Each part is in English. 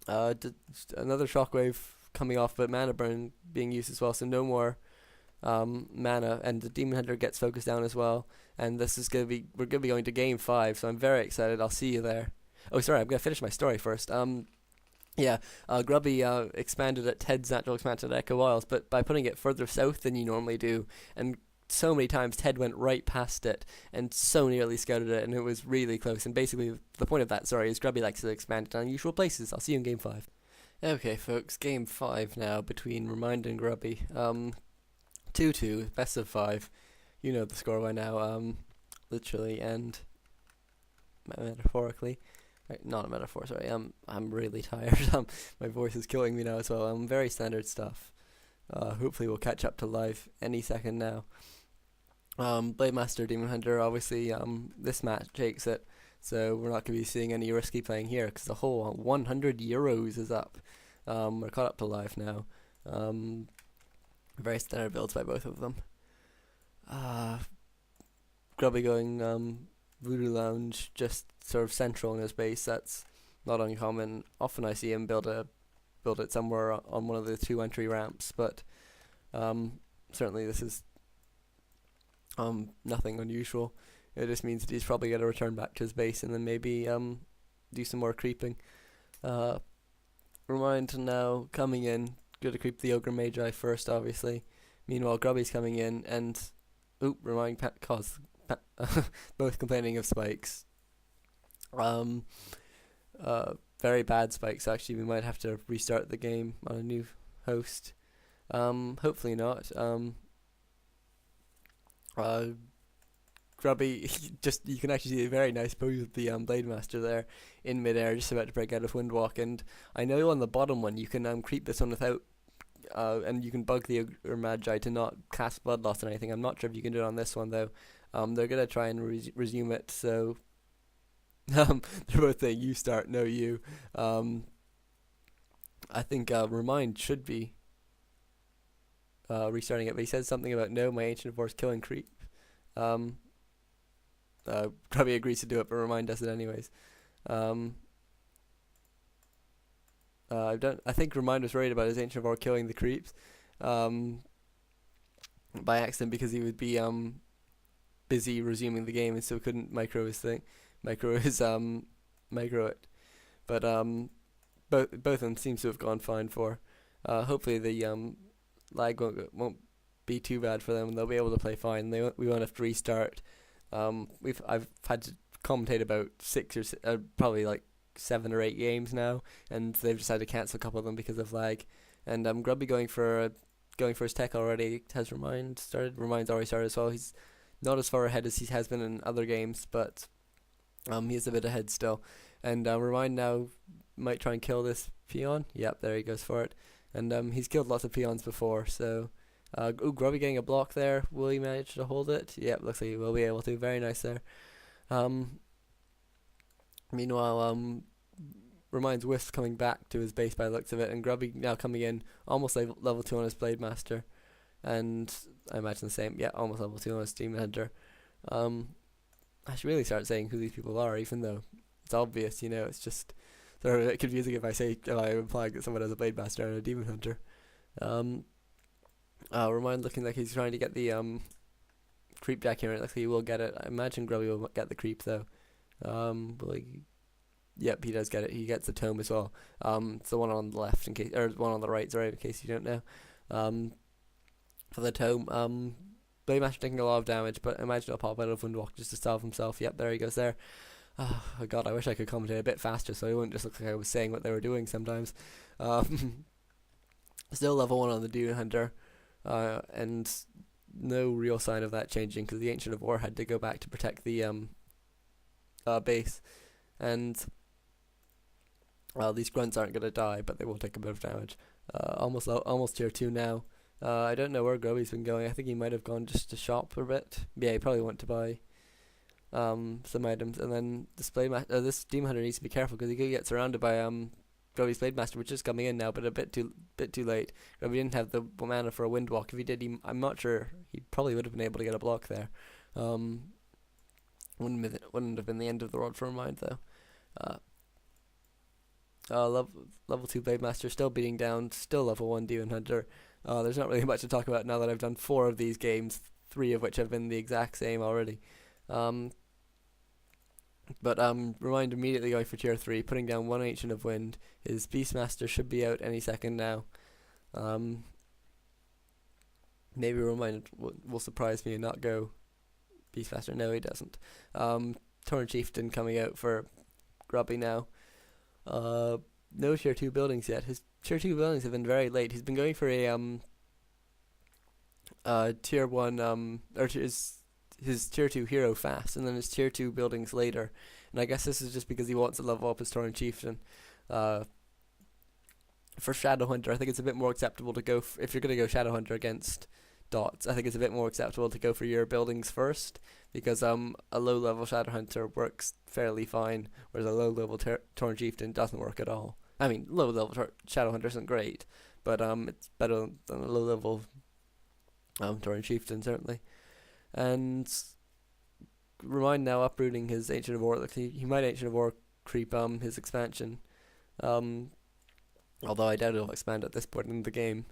Another shockwave coming off, but mana burn being used as well, so no more mana, and the Demon Hunter gets focused down as well. And this is we're gonna be going to game 5, so I'm very excited. I'll see you there. Oh, sorry, I'm gonna finish my story first. Yeah, Grubby expanded at Ted's natural expansion at Echo Isles, but by putting it further south than you normally do, and so many times Ted went right past it and so nearly scouted it, and it was really close. And basically, the point of that story is Grubby likes to expand to unusual places. I'll see you in game 5. Okay, folks, game 5 now between Remind and Grubby. 2-2, best of 5. You know the score by now, literally and metaphorically. Right, not a metaphor, sorry. I'm really tired. My voice is killing me now as well. Very standard stuff. Hopefully we'll catch up to live any second now. Blade Master, Demon Hunter, obviously this match takes it, so we're not going to be seeing any risky playing here because the whole 100 euros is up. We're caught up to live now. Very standard builds by both of them. Grubby going Voodoo Lounge, just sort of central in his base. That's not uncommon. Often I see him build it somewhere on one of the 2 entry ramps, but certainly this is nothing unusual. It just means that he's probably going to return back to his base and then maybe do some more creeping. Remind now coming in, going to creep the Ogre Magi first, obviously. Meanwhile, Grubby's coming in and Remind both complaining of spikes. Very bad spikes, actually. We might have to restart the game on a new host. Hopefully not. Grubby, just you can actually see a very nice pose with the Blade Master there in midair, just about to break out of Windwalk. And I know on the bottom one you can creep this one without, and you can bug the Ogre Magi to not cast Bloodloss or anything. I'm not sure if you can do it on this one though. They're gonna try and resume it, so they're both saying you start, no you. I think Remind should be restarting it, but he said something about no, my Ancient Force killing creep. Grubby agrees to do it, but Remind does it anyways. I think Remind was worried about his Ancient Force killing the creeps by accident because he would be busy resuming the game and so couldn't micro it. But both of them seems to have gone fine for. Hopefully the lag won't be too bad for them and they'll be able to play fine. We won't have to restart. I've had to commentate about probably like 7 or 8 games now, and they've decided to cancel a couple of them because of lag. And Grubby going for his tech already. Has Remind started? Remind's already started as well. He's not as far ahead as he has been in other games, but he is a bit ahead still. And Remind now might try and kill this peon. Yep, there he goes for it. And he's killed lots of peons before, so Grubby getting a block there. Will he manage to hold it? Yep, looks like he will be able to. Very nice there. Meanwhile, Remind's Wisp coming back to his base by the looks of it, and Grubby now coming in almost level 2 on his Blade Master. And I imagine the same, almost level 2 on his Demon Hunter. I should really start saying who these people are, even though it's obvious, it's just sort of a bit confusing if I imply that someone has a Blade Master and a Demon Hunter. Remind looking like he's trying to get the creep back here, and it looks like he will get it. I imagine Grubby will get the creep though. Yep, he does get it. He gets the tome as well. It's the one on the left or one on the right, sorry, in case you don't know. For the tome, Blade Master taking a lot of damage, but I imagine he'll pop out of Windwalk just to salve himself. Yep, there he goes there. Oh god, I wish I could commentate a bit faster so it wouldn't just look like I was saying what they were doing sometimes. Still level 1 on the Demon Hunter, and no real sign of that changing because the Ancient of War had to go back to protect the base, and these grunts aren't going to die, but they will take a bit of damage. Almost tier 2 now. I don't know where Grubby's been going. I think he might have gone just to shop for a bit. Yeah, he probably went to buy some items, and then this Demon Hunter needs to be careful because he could get surrounded by Grubby's Blade Master, which is coming in now, but a bit too late. Grubby didn't have the mana for a Windwalk. If he did, I'm not sure. He probably would have been able to get a block there. Wouldn't have been the end of the road for Remind though. Level 2 Blade Master still beating down, still level 1 Demon Hunter. There's not really much to talk about now that I've done 4 of these games, 3 of which have been the exact same already. Um, but Remind immediately going for tier 3, putting down 1 Ancient of Wind. His Beastmaster should be out any second now. Um, Maybe Remind will surprise me and not go Beastmaster. No, he doesn't. Torn Chieftain coming out for Grubby now. No tier 2 buildings yet. His tier 2 buildings have been very late. He's been going for a tier 1 or his tier 2 hero fast, and then his tier 2 buildings later. And I guess this is just because he wants to level up his Torn Chieftain. For Shadowhunter, I think it's a bit more acceptable to go if you're going to go Shadowhunter against dots. I think it's a bit more acceptable to go for your buildings first, because a low level Shadowhunter works fairly fine, whereas a low level Torn Chieftain doesn't work at all. I mean, low level Shadowhunter isn't great, but it's better than a low level Torn Chieftain certainly. And Remind now uprooting his Ancient of War. Like he might Ancient of War creep his expansion. Although I doubt it'll expand at this point in the game.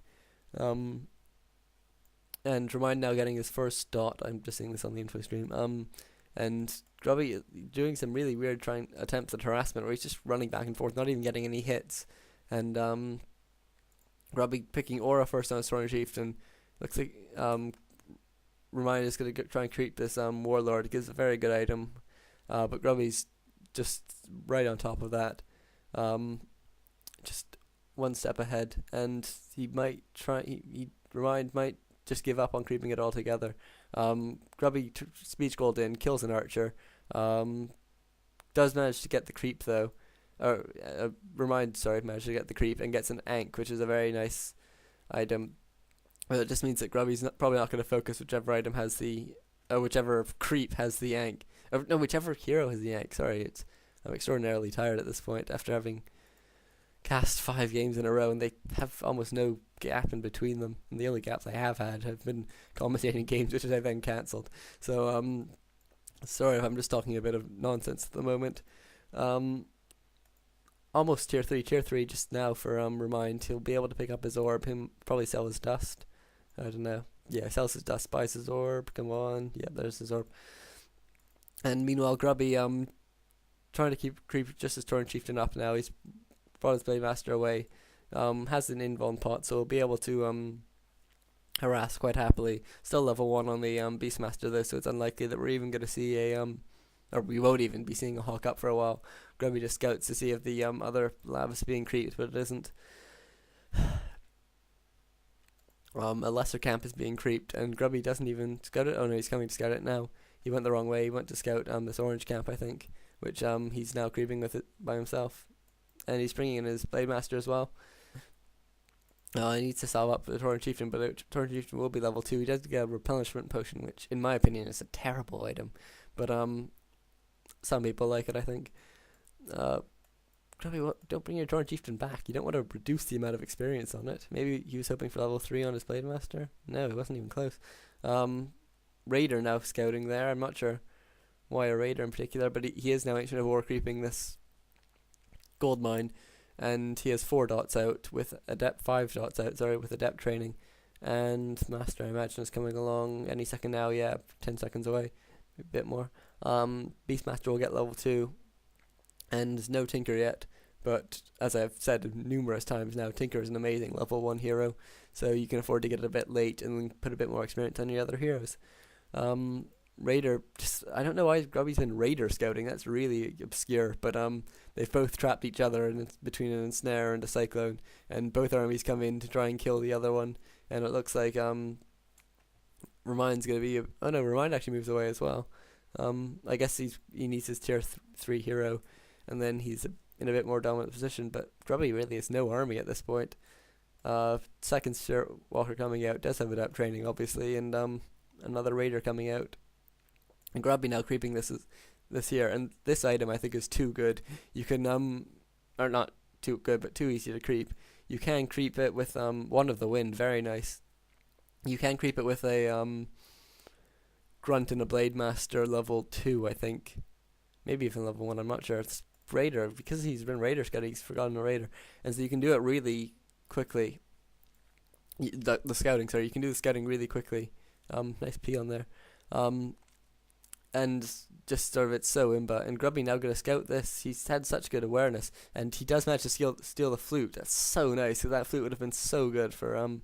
And Remind now getting his first dot. I'm just seeing this on the info stream. And Grubby doing some really weird attempts at harassment where he's just running back and forth, not even getting any hits. And Grubby picking Aura first on his Storm Chieftain. Looks like Remind is going to try and creep this Warlord. It gives a very good item. But Grubby's just right on top of that. Just one step ahead, and he might Remind might just give up on creeping it altogether. Grubby speech gold in, kills an archer. Does manage to get the creep though. Remind managed to get the creep and gets an Ankh, which is a very nice item. But it just means that Grubby's probably not going to focus whichever item has whichever creep has the Ankh. No, whichever hero has the Ankh. Sorry, I'm extraordinarily tired at this point after having cast 5 games in a row, and they have almost no gap in between them. And the only gaps I have had have been commentating games, which I then cancelled. So, sorry if I'm just talking a bit of nonsense at the moment. Almost tier 3 just now for Remind. He'll be able to pick up his orb. He'll probably sell his dust. I don't know. Yeah, sells his dust, buys his orb. Come on. Yeah, there's his orb. And meanwhile, Grubby trying to creep just his Torn Chieftain up now. He's brought his Blade Master away. Has an invuln pot, so he'll be able to harass quite happily. Still level 1 on the Beastmaster though, so it's unlikely that we're even going to see or we won't even be seeing a Hawk up for a while. Grubby just scouts to see if the other lab is being creeped, but it isn't. A lesser camp is being creeped, and Grubby doesn't even scout it. Oh no, he's coming to scout it now. He went the wrong way. He went to scout this orange camp, I think, which he's now creeping with it by himself. And he's bringing in his Blade Master as well. He needs to salve up for the Torn Chieftain, but the Torn Chieftain will be level 2. He does get a replenishment potion, which in my opinion is a terrible item. But some people like it, I think. Grubby, don't bring your Torn Chieftain back. You don't want to reduce the amount of experience on it. Maybe he was hoping for level 3 on his Blade Master. No, it wasn't even close. Raider now scouting there. I'm not sure why a Raider in particular, but he is now Ancient of War creeping this gold mine, and he has 4 dots out with adept 5 dots out, with adept training, and Master I imagine is coming along any second now. Yeah, 10 seconds away, a bit more. Beastmaster will get level 2, and there's no Tinker yet, but as I've said numerous times now, Tinker is an amazing level 1 hero, so you can afford to get it a bit late and put a bit more experience on your other heroes. Raider, I don't know why Grubby's been Raider scouting. That's really obscure. But they've both trapped each other, and it's between an ensnare and a cyclone, and both armies come in to try and kill the other one. And it looks like Remind's gonna be. Oh no, Remind actually moves away as well. I guess he needs his tier 3 hero, and then he's in a bit more dominant position. But Grubby really has no army at this point. Second Spirit Walker coming out does have adept training, obviously, and another Raider coming out. And Grubby now creeping this here, and this item I think is too good. You can or not too good, but too easy to creep. You can creep it with Wand of the Wind, very nice. You can creep it with a Grunt and a Blade Master level 2, I think. Maybe even level 1, I'm not sure. It's Raider, because he's been Raider scouting, he's forgotten a Raider, and so you can do it really quickly. The scouting, sorry, you can do the scouting really quickly. Nice P on there. And just sort of it's so imba. And Grubby now going to scout this. He's had such good awareness, and he does manage to steal the flute. That's so nice. So that flute would have been so good for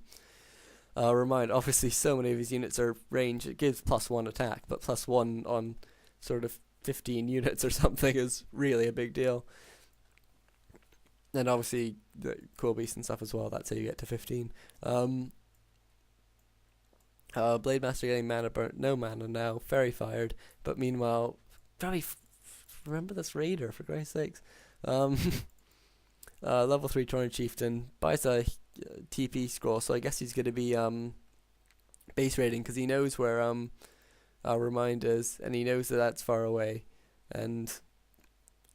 Remind. Obviously, so many of his units are range. It gives +1 attack, but +1 on sort of 15 units or something is really a big deal. And obviously the cool beast and stuff as well. That's how you get to 15. Blade Master getting mana burnt, no mana now, Fairy fired, but meanwhile, probably remember this Raider for Christ's sakes. Level 3 Torrent Chieftain buys a TP scroll, so I guess he's going to be base raiding because he knows where Remind is, and he knows that that's far away, and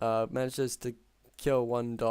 manages to kill one dog.